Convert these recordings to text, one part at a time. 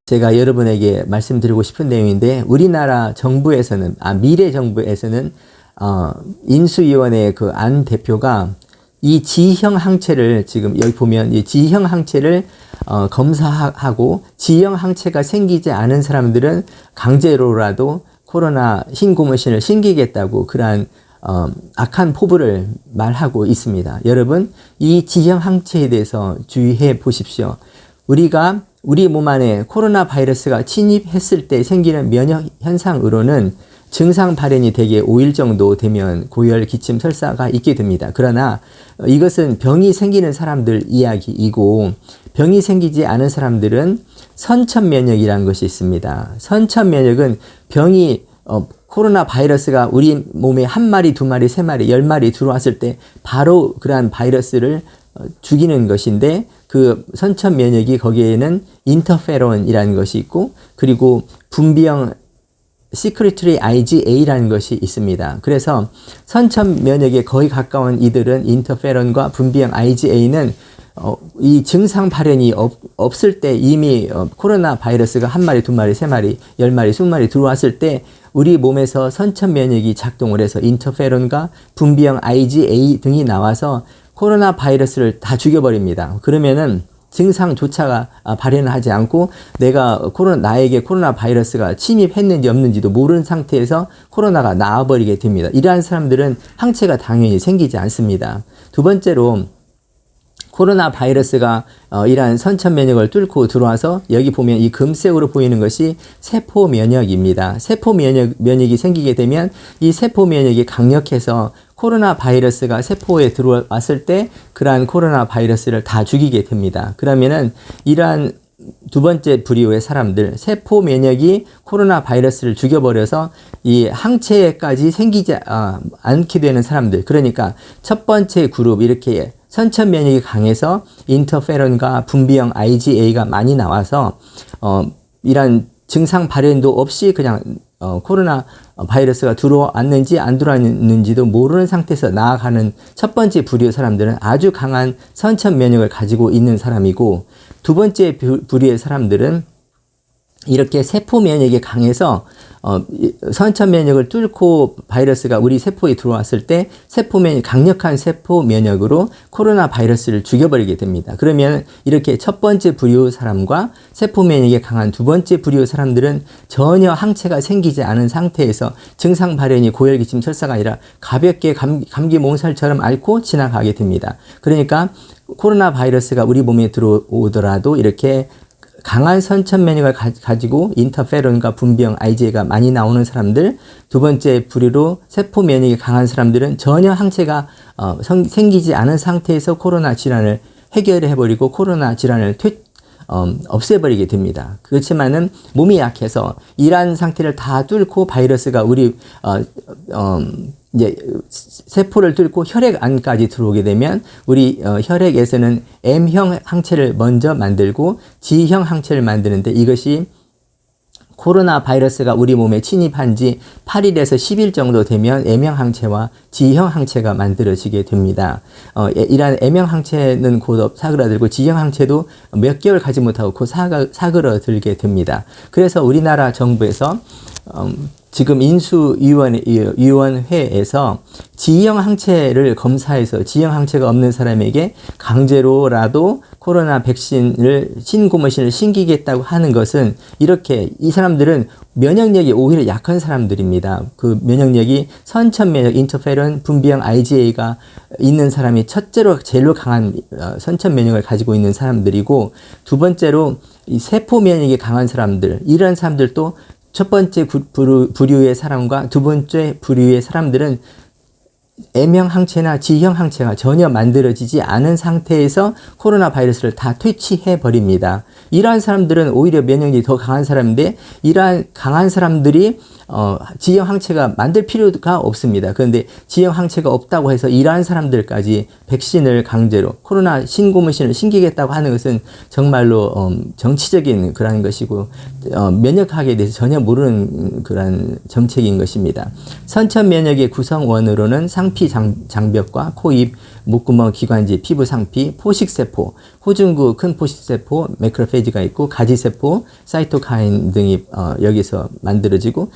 제가 여러분에게 말씀드리고 싶은 내용인데, 우리나라 정부에서는, 미래 정부에서는, 인수위원회 그 안 대표가 이 G형 항체를 지금 여기 보면 이 G형 항체를 검사하고 G형 항체가 생기지 않은 사람들은 강제로라도 코로나 신고무신을 신기겠다고 그러한 악한 포부를 말하고 있습니다. 여러분, 이 G형 항체에 대해서 주의해 보십시오. 우리 몸 안에 코로나 바이러스가 침입했을 때 생기는 면역 현상으로는 증상 발현이 대개 5일 정도 되면 고열, 기침, 설사가 있게 됩니다. 그러나 이것은 병이 생기는 사람들 이야기이고, 병이 생기지 않은 사람들은 선천 면역이라는 것이 있습니다. 선천 면역은 병이 코로나 바이러스가 우리 몸에 한 마리, 두 마리, 세 마리, 10마리 들어왔을 때 바로 그러한 바이러스를 죽이는 것인데, 그 선천 면역이 거기에는 인터페론이라는 것이 있고, 그리고 분비형 Secretory IgA라는 것이 있습니다. 그래서 선천 면역에 거의 가까운 이들은 인터페론과 분비형 IgA는 이 증상 발현이 없을 때 이미 코로나 바이러스가 한 마리, 두 마리, 세 마리, 10마리, 20마리 들어왔을 때 우리 몸에서 선천 면역이 작동을 해서 인터페론과 분비형 IgA 등이 나와서 코로나 바이러스를 다 죽여버립니다. 그러면은 증상조차가 발현을 하지 않고 나에게 코로나 바이러스가 침입했는지 없는지도 모르는 상태에서 코로나가 나와버리게 됩니다. 이러한 사람들은 항체가 당연히 생기지 않습니다. 두 번째로, 코로나 바이러스가 이러한 선천 면역을 뚫고 들어와서 여기 보면 이 금색으로 보이는 것이 세포 면역입니다. 세포 면역이 생기게 되면 이 세포 면역이 강력해서 코로나 바이러스가 세포에 들어왔을 때 그러한 코로나 바이러스를 다 죽이게 됩니다. 그러면은 이러한 두 번째 부류의 사람들, 세포 면역이 코로나 바이러스를 죽여버려서 이 항체까지 생기지 않게 되는 사람들, 그러니까 첫 번째 그룹, 이렇게 선천 면역이 강해서 인터페론과 분비형 IgA가 많이 나와서 이런 증상 발현도 없이 그냥 코로나 바이러스가 들어왔는지 안 들어왔는지도 모르는 상태에서 나아가는 첫 번째 부류의 사람들은 아주 강한 선천 면역을 가지고 있는 사람이고, 두 번째 부류의 사람들은 이렇게 세포 면역이 강해서 선천 면역을 뚫고 바이러스가 우리 세포에 들어왔을 때 강력한 세포 면역으로 코로나 바이러스를 죽여버리게 됩니다. 그러면 이렇게 첫 번째 부류 사람과 세포 면역이 강한 두 번째 부류 사람들은 전혀 항체가 생기지 않은 상태에서 증상 발현이 고열, 기침, 설사가 아니라 가볍게 감기 몸살처럼 앓고 지나가게 됩니다. 그러니까 코로나 바이러스가 우리 몸에 들어오더라도 이렇게 강한 선천 면역을 가지고 인터페론과 분비형 IgA가 많이 나오는 사람들, 두 번째 부류로 세포 면역이 강한 사람들은 전혀 항체가 생기지 않은 상태에서 코로나 질환을 해결해버리고 코로나 질환을 없애버리게 됩니다. 그렇지만은 몸이 약해서 이러한 상태를 다 뚫고 바이러스가 우리 이제 세포를 뚫고 혈액 안까지 들어오게 되면 우리 혈액에서는 M형 항체를 먼저 만들고 G형 항체를 만드는데, 이것이 코로나 바이러스가 우리 몸에 침입한 지 8일에서 10일 정도 되면 M형 항체와 G형 항체가 만들어지게 됩니다. 이러한 M형 항체는 곧 사그라들고 G형 항체도 몇 개월 가지 못하고 곧 사그라들게 됩니다. 그래서 우리나라 정부에서 지금 인수위원회에서 G형 항체를 검사해서 G형 항체가 없는 사람에게 강제로라도 코로나 백신을 신고무신을 신기겠다고 하는 것은, 이렇게 이 사람들은 면역력이 오히려 약한 사람들입니다. 그 면역력이 선천 면역, 인터페론, 분비형 IgA가 있는 사람이 제일로 강한 선천 면역을 가지고 있는 사람들이고, 두 번째로 이 세포 면역이 강한 사람들, 이런 사람들도 첫 번째 부류의 사람과 두 번째 부류의 사람들은 M형 항체나 G형 항체가 전혀 만들어지지 않은 상태에서 코로나 바이러스를 다 퇴치해 버립니다. 이러한 사람들은 오히려 면역력이 더 강한 사람인데, 이러한 강한 사람들이 G형 항체가 만들 필요가 없습니다. 그런데 G형 항체가 없다고 해서 이러한 사람들까지 백신을 강제로 코로나 신고무신을 신기겠다고 하는 것은 정말로 정치적인 그런 것이고 면역학에 대해서 전혀 모르는 그런 정책인 것입니다. 선천 면역의 구성원으로는 상피 장벽과 코, 입, 목구멍, 기관지, 피부 상피, 포식세포, 호중구 큰 포식세포, 매크로페이지가 있고 가지세포, 사이토카인 등이 여기서 만들어지고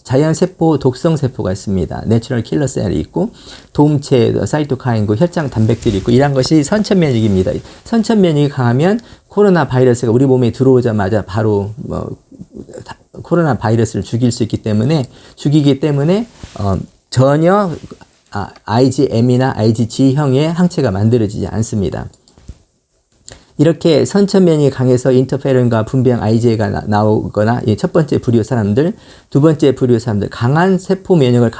자연세포 독성세포가 있습니다. 내추럴 킬러 셀이 있고 도움체 사이토카인과 혈장 단백질이 있고 이런 것이 선천 면역입니다. 선천 면역이 강하면 코로나 바이러스가 우리 몸에 들어오자마자 바로 코로나 바이러스를 죽이기 때문에 전혀 IgM이나 IgG형의 항체가 만들어지지 않습니다. 이렇게 선천 면역이 강해서 인터페론과 분비형 IgA가 나오거나 첫 번째 부류 사람들, 두 번째 부류 사람들, 강한 세포 면역을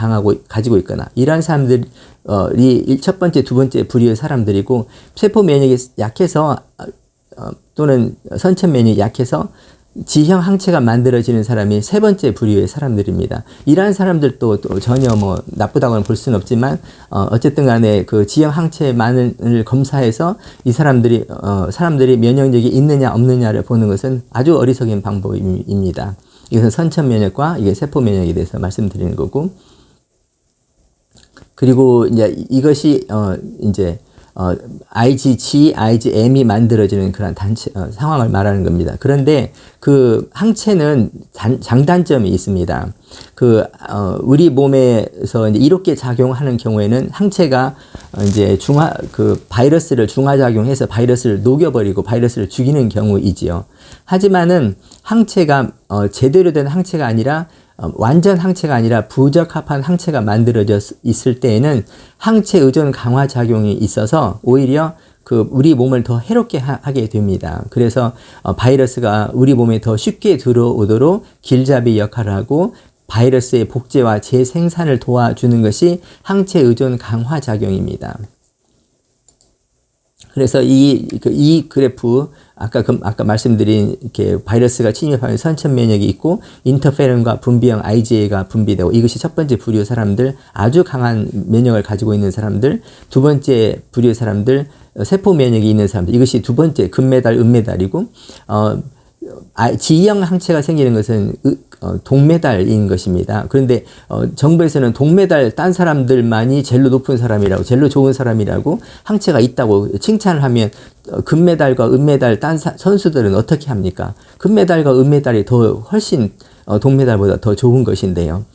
가지고 있거나 이러한 사람들이 첫 번째, 두 번째 부류의 사람들이고 세포 면역이 약해서 또는 선천 면역이 약해서 G형 항체가 만들어지는 사람이 세 번째 부류의 사람들입니다. 이러한 사람들도 또 전혀 나쁘다고는 볼 수는 없지만 어쨌든 간에 그 G형 항체만을 검사해서 이 사람들이 면역력이 있느냐 없느냐를 보는 것은 아주 어리석은 방법입니다. 이것은 선천 면역과 이게 세포 면역에 대해서 말씀드리는 거고, 그리고 이제 이것이 IgG, IgM이 만들어지는 그런 상황을 말하는 겁니다. 그런데 그 항체는 장단점이 있습니다. 우리 몸에서 이제 이롭게 작용하는 경우에는 항체가 이제 바이러스를 중화작용해서 바이러스를 녹여버리고 바이러스를 죽이는 경우이지요. 하지만은 항체가 제대로 된 항체가 아니라 완전 항체가 아니라 부적합한 항체가 만들어져 있을 때에는 항체 의존 강화 작용이 있어서 오히려 우리 몸을 더 해롭게 하게 됩니다. 그래서 바이러스가 우리 몸에 더 쉽게 들어오도록 길잡이 역할을 하고 바이러스의 복제와 재생산을 도와주는 것이 항체 의존 강화 작용입니다. 그래서 이 그래프 아까 말씀드린 이렇게 바이러스가 침입하면 선천 면역이 있고 인터페론과 분비형 IgA가 분비되고 이것이 첫 번째 부류 사람들, 아주 강한 면역을 가지고 있는 사람들, 두 번째 부류 사람들, 세포 면역이 있는 사람들, 이것이 두 번째 금메달, 은메달이고 G형 항체가 생기는 것은 동메달인 것입니다. 그런데 정부에서는 동메달 딴 사람들만이 젤로 높은 사람이라고, 젤로 좋은 사람이라고 항체가 있다고 칭찬을 하면 금메달과 은메달 딴 선수들은 어떻게 합니까? 금메달과 은메달이 훨씬 동메달보다 더 좋은 것인데요.